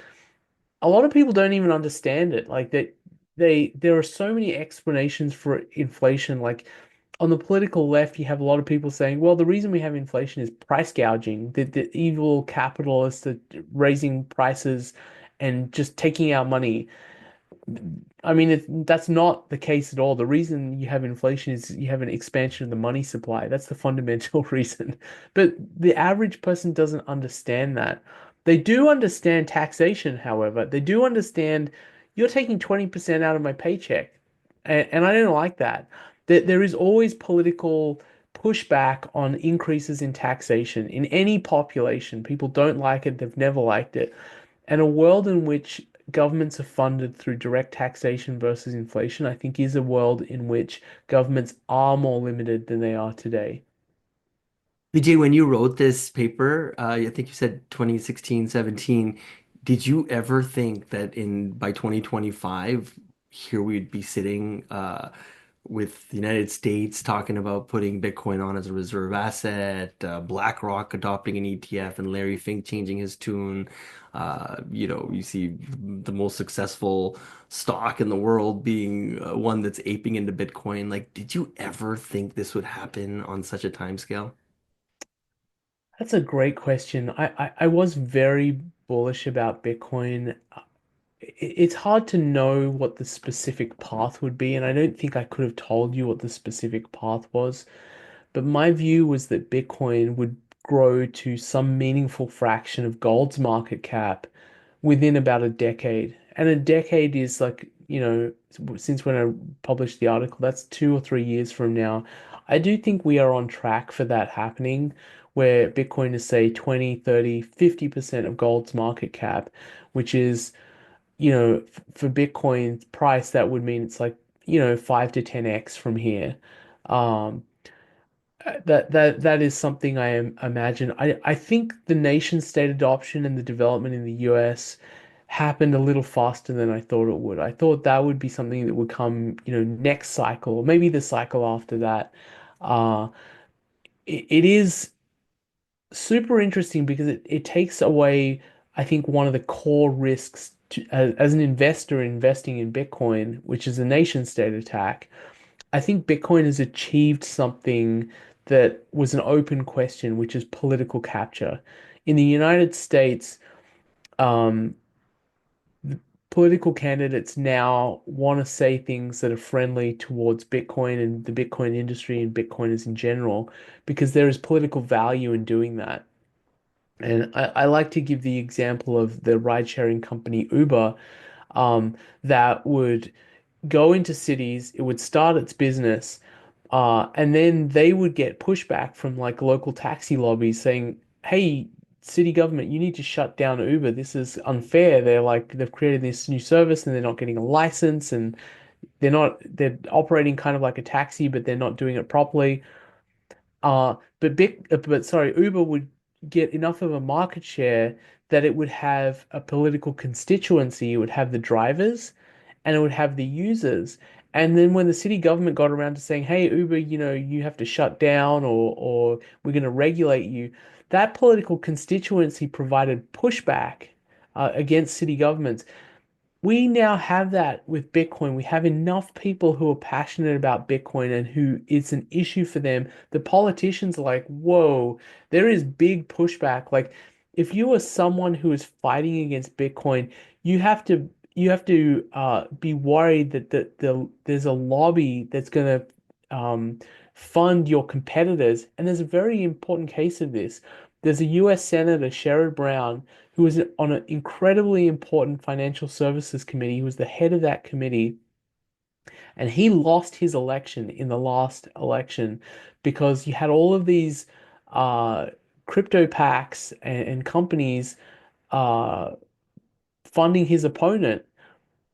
a lot of people don't even understand it. Like that there are so many explanations for inflation. Like on the political left, you have a lot of people saying, well, the reason we have inflation is price gouging, the evil capitalists are raising prices and just taking our money. I mean, that's not the case at all. The reason you have inflation is you have an expansion of the money supply. That's the fundamental reason. But the average person doesn't understand that. They do understand taxation, however. They do understand you're taking 20% out of my paycheck. And I don't like that. There is always political pushback on increases in taxation in any population. People don't like it, they've never liked it. And a world in which governments are funded through direct taxation versus inflation, I think is a world in which governments are more limited than they are today. Vijay, when you wrote this paper, I think you said 2016, 17, did you ever think that in by 2025, here we'd be sitting with the United States talking about putting Bitcoin on as a reserve asset, BlackRock adopting an ETF, and Larry Fink changing his tune? You see the most successful stock in the world being one that's aping into Bitcoin. Like, did you ever think this would happen on such a timescale? That's a great question. I was very bullish about Bitcoin. It's hard to know what the specific path would be, and I don't think I could have told you what the specific path was. But my view was that Bitcoin would grow to some meaningful fraction of gold's market cap within about a decade. And a decade is like, since when I published the article, that's 2 or 3 years from now. I do think we are on track for that happening, where Bitcoin is, say, 20, 30, 50% of gold's market cap, which is, for Bitcoin's price, that would mean it's like, 5 to 10x from here. Um, that is something imagine. I think the nation state adoption and the development in the US happened a little faster than I thought it would. I thought that would be something that would come, next cycle, or maybe the cycle after that. Uh, it is super interesting because it takes away, I think, one of the core risks as an investor investing in Bitcoin, which is a nation state attack. I think Bitcoin has achieved something that was an open question, which is political capture. In the United States, um, political candidates now want to say things that are friendly towards Bitcoin and the Bitcoin industry and Bitcoiners in general, because there is political value in doing that. And I like to give the example of the ride-sharing company Uber, that would go into cities, it would start its business, and then they would get pushback from like local taxi lobbies saying, "Hey, city government, you need to shut down Uber. This is unfair. They've created this new service and they're not getting a license and they're operating kind of like a taxi, but they're not doing it properly." But sorry, Uber would get enough of a market share that it would have a political constituency. It would have the drivers and it would have the users. And then when the city government got around to saying, "Hey, Uber, you have to shut down or we're going to regulate you," that political constituency provided pushback against city governments. We now have that with Bitcoin. We have enough people who are passionate about Bitcoin and who it's an issue for them. The politicians are like, whoa, there is big pushback. Like, if you are someone who is fighting against Bitcoin, you have to be worried that there's a lobby that's going to fund your competitors. And there's a very important case of this. There's a US Senator, Sherrod Brown, who was on an incredibly important financial services committee. He was the head of that committee, and he lost his election in the last election because you had all of these uh, crypto packs and companies uh, funding his opponent.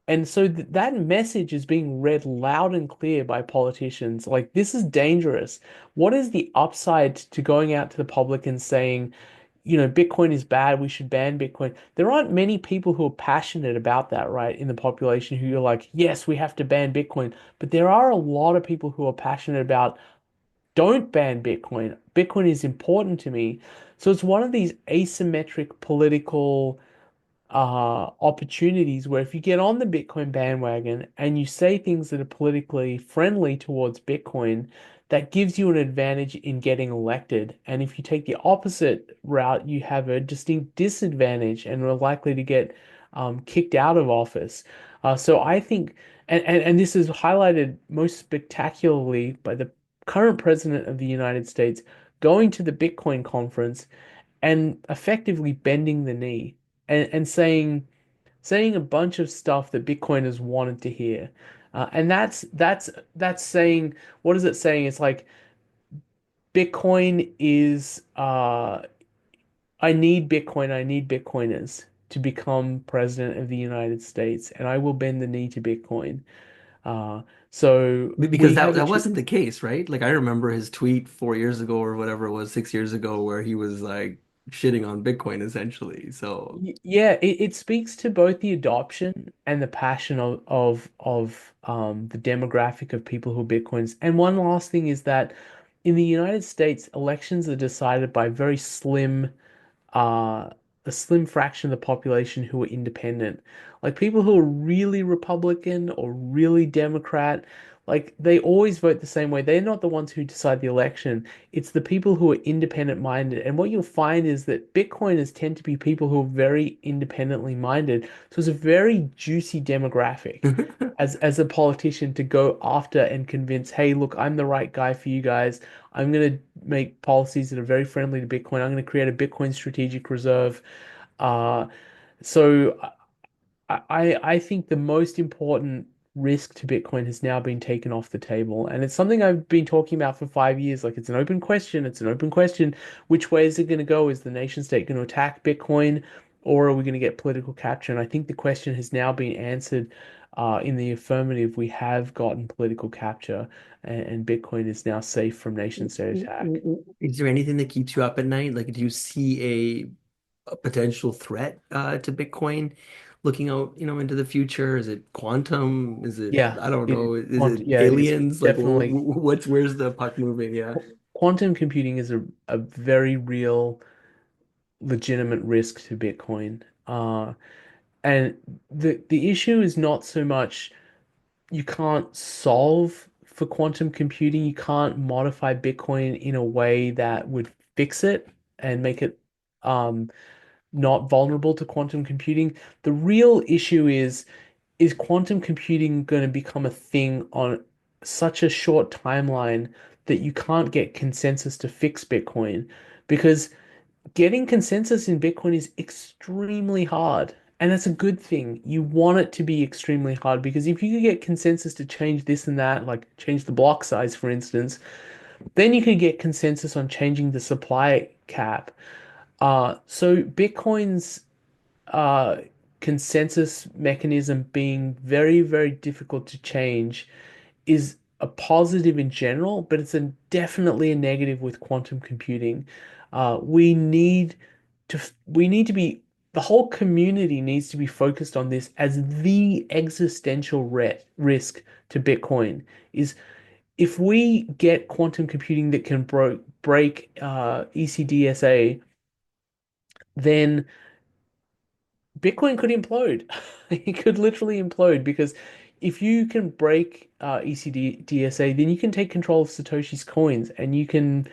And so that message is being read loud and clear by politicians. Like, this is dangerous. What is the upside to going out to the public and saying, Bitcoin is bad, we should ban Bitcoin? There aren't many people who are passionate about that, right, in the population who are like, yes, we have to ban Bitcoin. But there are a lot of people who are passionate about, don't ban Bitcoin. Bitcoin is important to me. So it's one of these asymmetric political opportunities where if you get on the Bitcoin bandwagon and you say things that are politically friendly towards Bitcoin, that gives you an advantage in getting elected. And if you take the opposite route, you have a distinct disadvantage and are likely to get kicked out of office. So I think, and this is highlighted most spectacularly by the current president of the United States going to the Bitcoin conference and effectively bending the knee and saying a bunch of stuff that Bitcoiners wanted to hear. And that's saying, what is it saying? It's like Bitcoin is I need Bitcoin, I need Bitcoiners. to become president of the United States, and I will bend the knee to Bitcoin. Uh, so Because we that have a that ch wasn't the case, right? Like I remember his tweet 4 years ago or whatever it was, 6 years ago, where he was like shitting on Bitcoin essentially. So Yeah, it speaks to both the adoption and the passion of the demographic of who are Bitcoins. And one last thing is that in the United States, elections are decided by uh, a slim fraction of the population who are independent. Like people who are really Republican or really Democrat, like they always vote the same way. They're not the ones who decide the election. It's the people who are independent minded. And what you'll find is that Bitcoiners tend to be people who are very independently minded. So it's a very juicy demographic as a politician to go after and convince, hey, look, I'm the right guy for you guys. I'm going to make policies that are very friendly to Bitcoin. I'm going to create a Bitcoin strategic reserve. Uh, so I think the most important risk to Bitcoin has now been taken off the table. And it's something I've been talking about for 5 years. Like it's an open question. It's an open question. Which way is it going to go? Is the nation state going to attack Bitcoin or are we going to get political capture? And I think the question has now been answered in the affirmative. We have gotten political capture and Bitcoin is now safe from nation state attack. is there anything that keeps you up at night? Like, do you see a potential threat to Bitcoin looking out, into the future? Is it quantum? Is it, Yeah, I don't it know, is it yeah, it's aliens? Like, definitely where's the puck moving? Yeah. quantum computing is a very real, legitimate risk to Bitcoin. And the issue is not so much you can't solve for quantum computing, you can't modify Bitcoin in a way that would fix it and make it um, not vulnerable to quantum computing. The real issue is quantum computing going to become a thing on such a short timeline that you can't get consensus to fix Bitcoin? Because getting consensus in Bitcoin is extremely hard. And that's a good thing. You want it to be extremely hard because if you could get consensus to change this and that, like change the block size, for instance, then you could get consensus on changing the supply cap. So Bitcoin's uh, consensus mechanism being very, very difficult to change is a positive in general, but it's definitely a negative with quantum computing. We need to be the whole community needs to be focused on this as the existential risk to Bitcoin is if we get quantum computing that can break ECDSA, then Bitcoin could implode. It could literally implode because if you can break ECD DSA, then you can take control of Satoshi's coins, and you can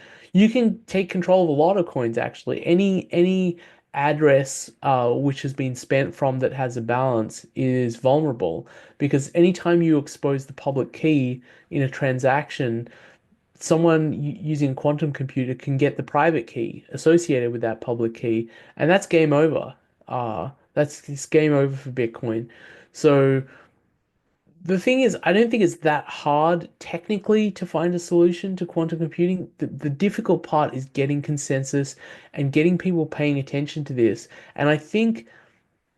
take control of a lot of coins actually. Any address which has been spent from that has a balance is vulnerable because anytime you expose the public key in a transaction, someone using a quantum computer can get the private key associated with that public key, and that's game over. That's it's game over for Bitcoin. So the thing is, I don't think it's that hard technically to find a solution to quantum computing. The difficult part is getting consensus and getting people paying attention to this. And I think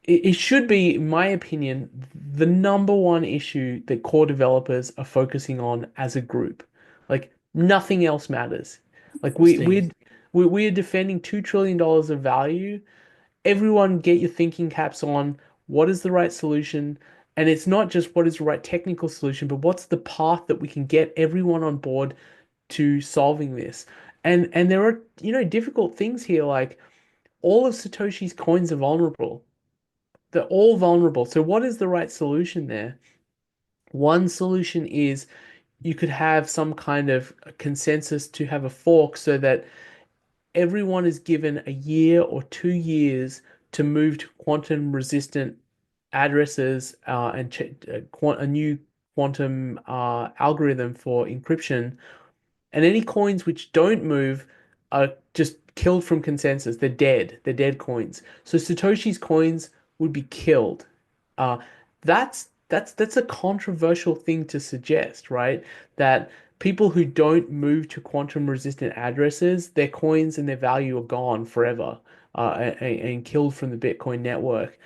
it should be, in my opinion, the number one issue that core developers are focusing on as a group. Like nothing else matters. Like Interesting. we are defending $2 trillion of value. Everyone get your thinking caps on. What is the right solution? And it's not just what is the right technical solution, but what's the path that we can get everyone on board to solving this? And there are, difficult things here, like all of Satoshi's coins are vulnerable. They're all vulnerable. So what is the right solution there? One solution is you could have some kind of consensus to have a fork so that everyone is given a year or 2 years to move to quantum resistant addresses and a new quantum algorithm for encryption, and any coins which don't move are just killed from consensus. They're dead. They're dead coins. So Satoshi's coins would be killed. Uh, that's a controversial thing to suggest, right? That people who don't move to quantum resistant addresses, their coins and their value are gone forever. and killed from the Bitcoin network.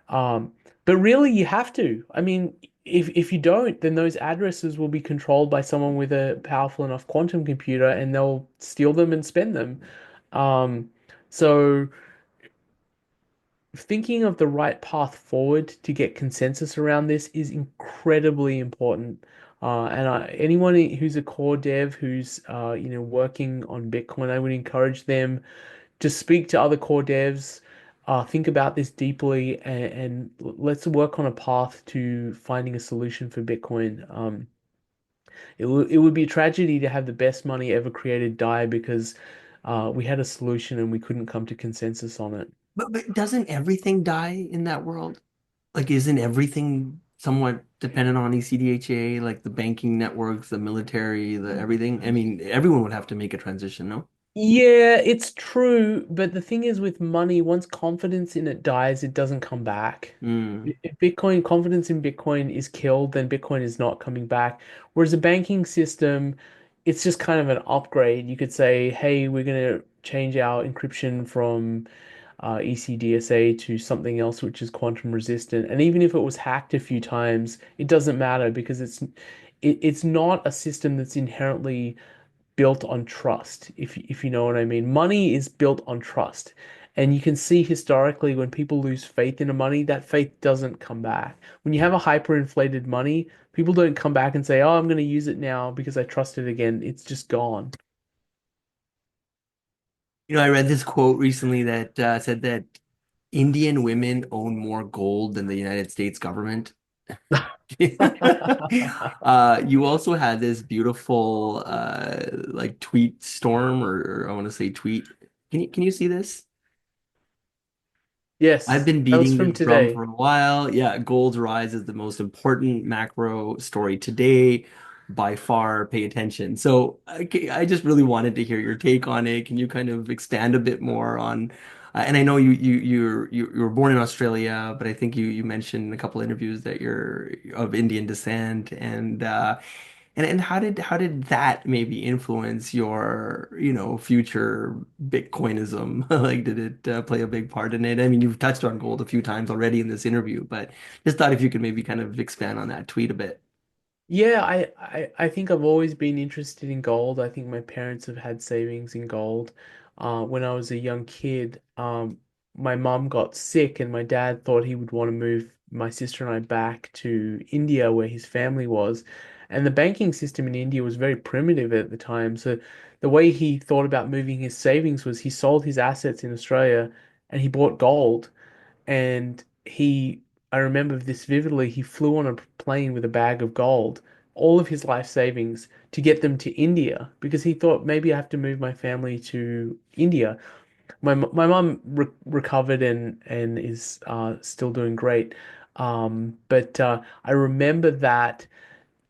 Um, but really, you have to. I mean, if you don't, then those addresses will be controlled by someone with a powerful enough quantum computer, and they'll steal them and spend them. Um, so thinking of the right path forward to get consensus around this is incredibly important. Anyone who's a core dev who's working on Bitcoin, I would encourage them to speak to other core devs, think about this deeply, and let's work on a path to finding a solution for Bitcoin. It would be a tragedy to have the best money ever created die because we had a solution and we couldn't come to consensus on it. But doesn't everything die in that world? Like, isn't everything somewhat dependent on ECDHA, like the banking networks, the military, the everything? I mean, everyone would have to make a transition, no? Yeah, it's true, but the thing is with money, once confidence in it dies, it doesn't come back. Mm. If Bitcoin, confidence in Bitcoin is killed, then Bitcoin is not coming back. Whereas a banking system, it's just kind of an upgrade. You could say, hey, we're going to change our encryption from ECDSA to something else which is quantum resistant. And even if it was hacked a few times, it doesn't matter because it's not a system that's inherently built on trust, if you know what I mean. Money is built on trust. And you can see historically when people lose faith in a money, that faith doesn't come back. When you have a hyperinflated money, people don't come back and say, "Oh, I'm going to use it now because I trust it again." It's just gone. I read this quote recently that said that Indian women own more gold than the United States government. You also had this beautiful like tweet storm, or I want to say tweet. Can you see this? I've Yes, been that was beating from this drum for today. a while. Yeah, gold's rise is the most important macro story today. By far, pay attention. So I just really wanted to hear your take on it. Can you kind of expand a bit more on? And I know you were born in Australia, but I think you mentioned in a couple interviews that you're of Indian descent, and how did that maybe influence your, future Bitcoinism? Like, did it play a big part in it? I mean, you've touched on gold a few times already in this interview, but just thought if you could maybe kind of expand on that tweet a bit. Yeah, I think I've always been interested in gold. I think my parents have had savings in gold. When I was a young kid, my mum got sick, and my dad thought he would want to move my sister and I back to India where his family was. And the banking system in India was very primitive at the time. So the way he thought about moving his savings was he sold his assets in Australia and he bought gold. And I remember this vividly, he flew on a plane with a bag of gold, all of his life savings, to get them to India because he thought maybe I have to move my family to India. My mum recovered and is still doing great. But I remember that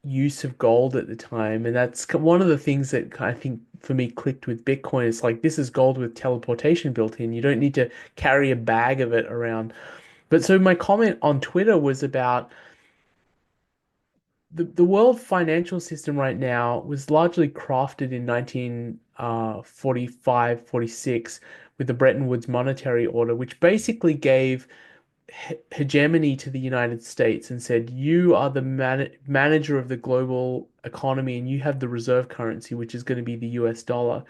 use of gold at the time, and that's one of the things that I think for me clicked with Bitcoin. It's like this is gold with teleportation built in. You don't need to carry a bag of it around. But so my comment on Twitter was about the world financial system right now was largely crafted in 1945, 46 with the Bretton Woods Monetary Order, which basically gave hegemony to the United States and said, you are the manager of the global economy and you have the reserve currency, which is going to be the US dollar.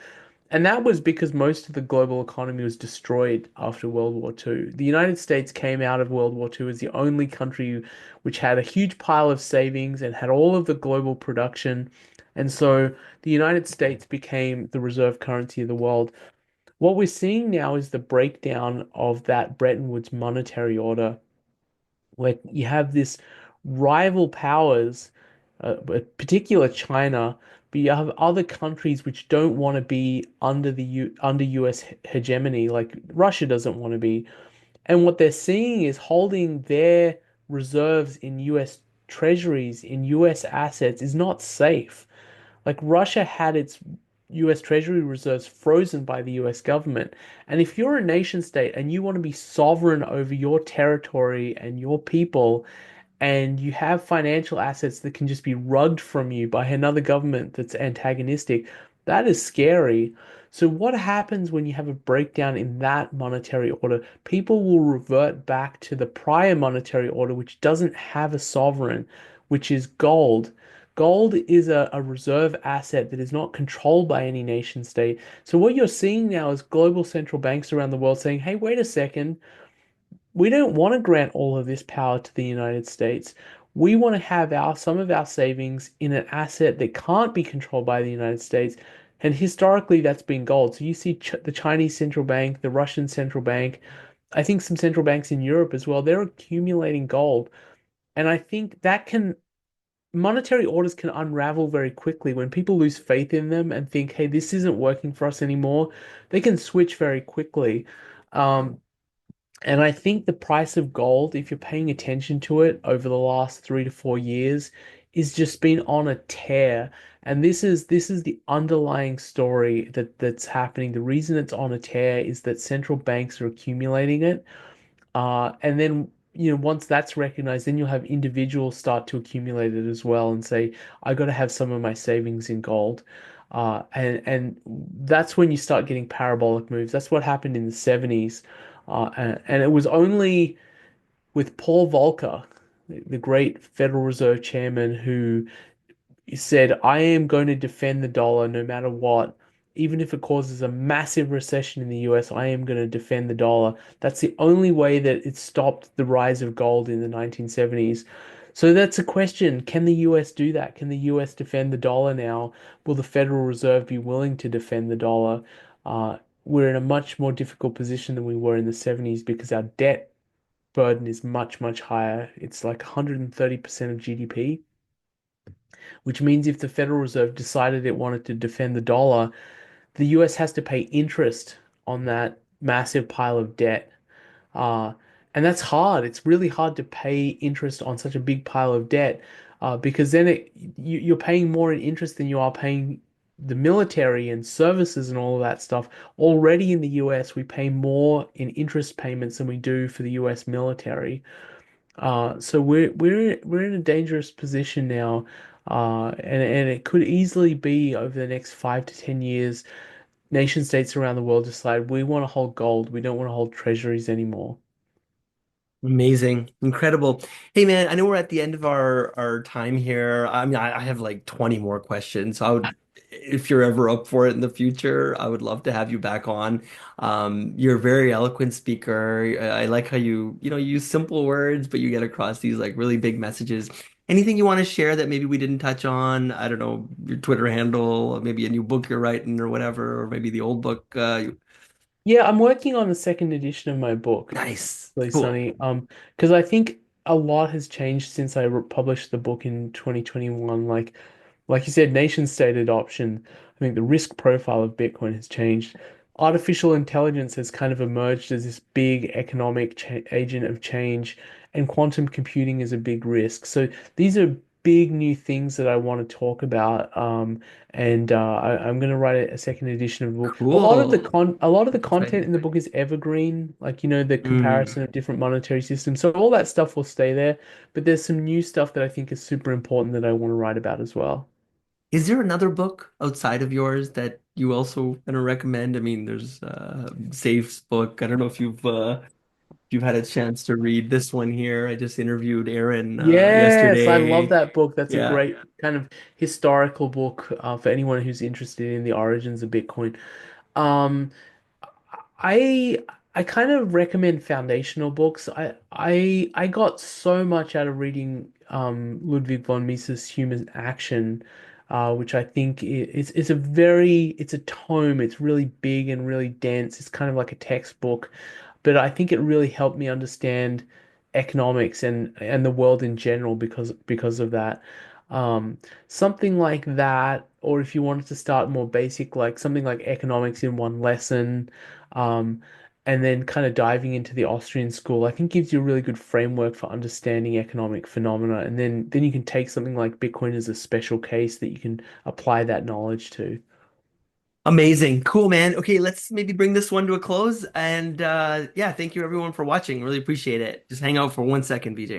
And that was because most of the global economy was destroyed after World War II. The United States came out of World War II as the only country which had a huge pile of savings and had all of the global production. And so the United States became the reserve currency of the world. What we're seeing now is the breakdown of that Bretton Woods monetary order where you have this rival powers, particular China, but you have other countries which don't want to be under US hegemony, like Russia doesn't want to be. And what they're seeing is holding their reserves in US treasuries, in US assets, is not safe. Like Russia had its US Treasury reserves frozen by the US government. And if you're a nation state and you want to be sovereign over your territory and your people, and you have financial assets that can just be rugged from you by another government that's antagonistic, that is scary. So what happens when you have a breakdown in that monetary order? People will revert back to the prior monetary order, which doesn't have a sovereign, which is gold. Gold is a reserve asset that is not controlled by any nation state. So what you're seeing now is global central banks around the world saying, hey, wait a second, we don't want to grant all of this power to the United States. We want to have some of our savings in an asset that can't be controlled by the United States. And historically, that's been gold. So you see the Chinese central bank, the Russian central bank, I think some central banks in Europe as well, they're accumulating gold. And I think that monetary orders can unravel very quickly when people lose faith in them and think, hey, this isn't working for us anymore. They can switch very quickly. Um, and I think the price of gold, if you're paying attention to it over the last 3 to 4 years, is just been on a tear. And this is the underlying story that's happening. The reason it's on a tear is that central banks are accumulating it. And then, once that's recognized, then you'll have individuals start to accumulate it as well and say, I got to have some of my savings in gold. And that's when you start getting parabolic moves. That's what happened in the 70s. And it was only with Paul Volcker, the great Federal Reserve chairman, who said, I am going to defend the dollar no matter what. Even if it causes a massive recession in the US, I am going to defend the dollar. That's the only way that it stopped the rise of gold in the 1970s. So that's a question. Can the US do that? Can the US defend the dollar now? Will the Federal Reserve be willing to defend the dollar? We're in a much more difficult position than we were in the 70s because our debt burden is much, much higher. It's like 130% of GDP, which means if the Federal Reserve decided it wanted to defend the dollar, the US has to pay interest on that massive pile of debt. Uh, and that's hard. It's really hard to pay interest on such a big pile of debt because then you're paying more in interest than you are paying the military and services and all of that stuff. Already in the US, we pay more in interest payments than we do for the US military. So we're in a dangerous position now, and it could easily be over the next 5 to 10 years, nation states around the world decide we want to hold gold, we don't want to hold treasuries anymore. Amazing. Incredible. Hey man, I know we're at the end of our time here. I mean, I have like 20 more questions. So I would, if you're ever up for it in the future, I would love to have you back on. You're a very eloquent speaker. I like how you use simple words, but you get across these like really big messages. Anything you want to share that maybe we didn't touch on? I don't know, your Twitter handle, maybe a new book you're writing or whatever, or maybe the old book. Yeah, I'm working on the second edition of my book, Nice. really, Cool. Sunny. Because I think a lot has changed since I published the book in 2021. Like you said, nation state adoption. I think the risk profile of Bitcoin has changed. Artificial intelligence has kind of emerged as this big economic cha agent of change, and quantum computing is a big risk. So these are big new things that I want to talk about. And I'm going to write a second edition of the book. Cool. A lot of the content Exciting. in the book is evergreen, like the Mm. comparison of different monetary systems. So all that stuff will stay there, but there's some new stuff that I think is super important that I want to write about as well. Is there another book outside of yours that you also gonna recommend? I mean, there's Safe's book. I don't know if you've had a chance to read this one here. I just interviewed Aaron Yes, I love yesterday. that book. That's a Yeah. great kind of historical book for anyone who's interested in the origins of Bitcoin. Um, I I kind of recommend foundational books. I got so much out of reading Ludwig von Mises' Human Action, which I think it's a it's a tome. It's really big and really dense. It's kind of like a textbook, but I think it really helped me understand economics and the world in general because of that. Um, Something like that, or if you wanted to start more basic, like something like economics in one lesson, um, and then kind of diving into the Austrian school, I think gives you a really good framework for understanding economic phenomena. And then you can take something like Bitcoin as a special case that you can apply that knowledge to. Amazing. Cool, man. Okay, let's maybe bring this one to a close. And yeah, thank you everyone for watching. Really appreciate it. Just hang out for 1 second, BJ.